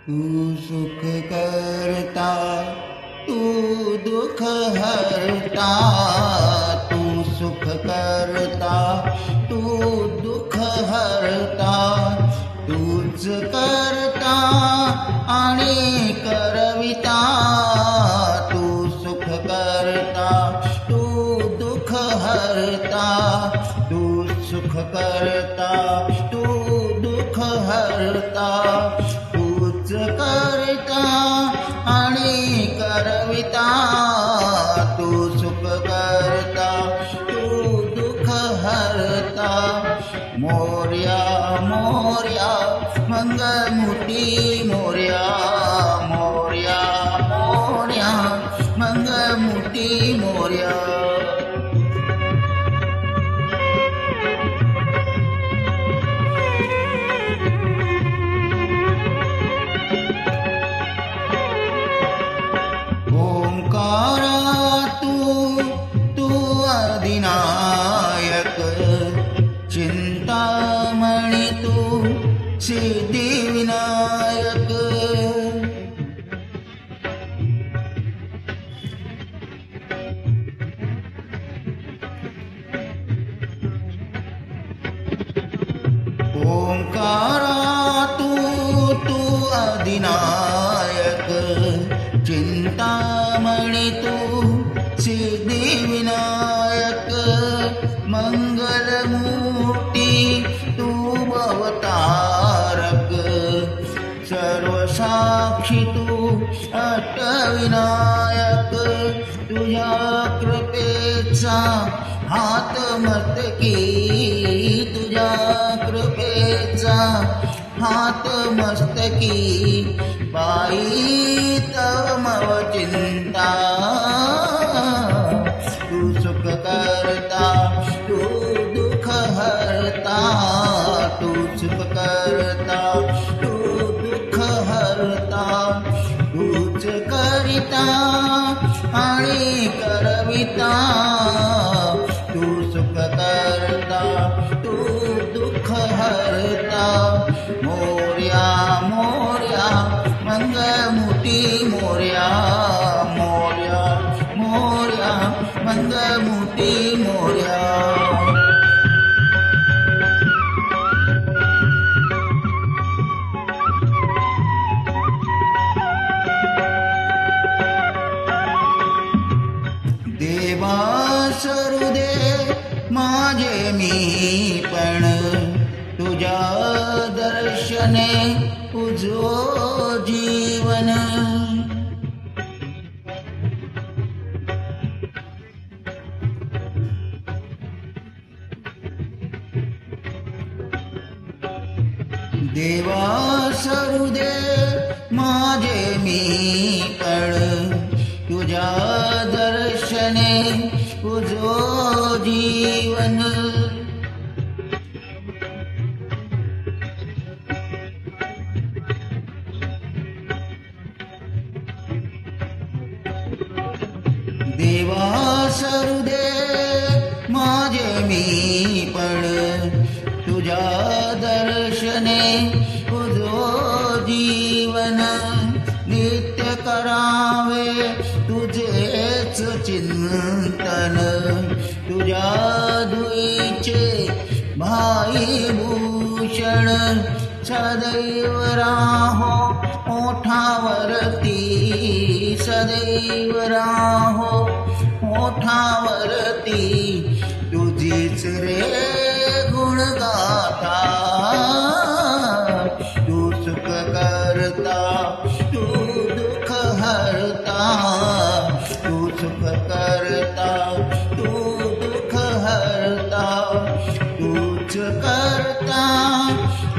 तू सुख करता तू दुख हरता, तू सुख करता तू दुख हरता, तूच करता आणि करविता, तू सुख करता तू दुख हरता, तू सुख करता तू दुख हरता, तूच करता आणि करविता, तू सुख करता तू दुख हरता. मोरया मोरया मंगलमूर्ती मोरया, मोरया मोरया मंगलमूर्ती मोरया. ओंकारा तू अधिनायक, चिंतामणी तू सिद्धिविनायक. ओंकारा तू अधिनायक, चिंतामणी तू सिद्धिविनायक. मंगलमूर्ती तू भवतारक, सर्वसाक्षी तू अष्टविनायक. तुझ्या कृपेचा हात मस्तकी, तुझ्या कृपेचा हात मस्तकी. पायी तव मव चिंता, तू सुख करता तू दुख हरता, तू सुख करता तू दुख हरता, तूच करिता आणि करविता, तू सुख करता तू दुख हरता. मोरया मोरया मंगलमूर्ती मोरया, मोरया मोरया मंगलमूर्ती मोरया. देवा सरू दे माझे मी पण, तुझ्या दर्शने उजो जीवन. देवा सरू दे माझे मी पण, तुझ्या दर्शने उजो जीवन. देवा सरू दे माझे मी पण, तुझ्या दर्शने उजो जीवन. नित्य करावे तुझेच चिंतन, तुझ्या धुईचे भाई भूषण. सदैव राहो ओठावरती, सदैव राहो ओठावरती. तुझीच रे गुणगाथा, तू सुख करता तू दुख हरता, तू सुख करता तू दुख हरता, तूच करता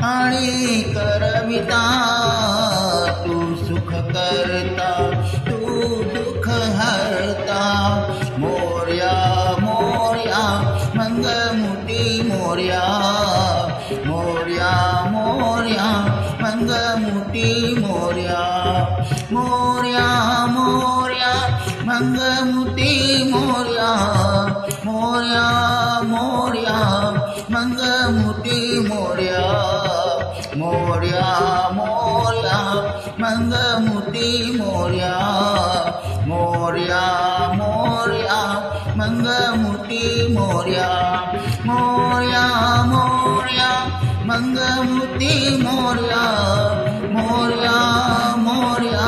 आणि करविता, तू सुख करता तू दुख हरता. मोरया मोरया मंगलमूर्ती मोरया, मोरया मोरया मंगलमूर्ती मोरया. मोरया मोरया मंगलमूर्ती मोरया, मोरया मोरया मंगलमूर्ती मोरया. मोरया मोरया मंगलमूर्ती मोरया मोरया मोरया मंगलमूर्ती मोरया मोरया मोरया मंगलमूर्ती मोरया मोरया मोरया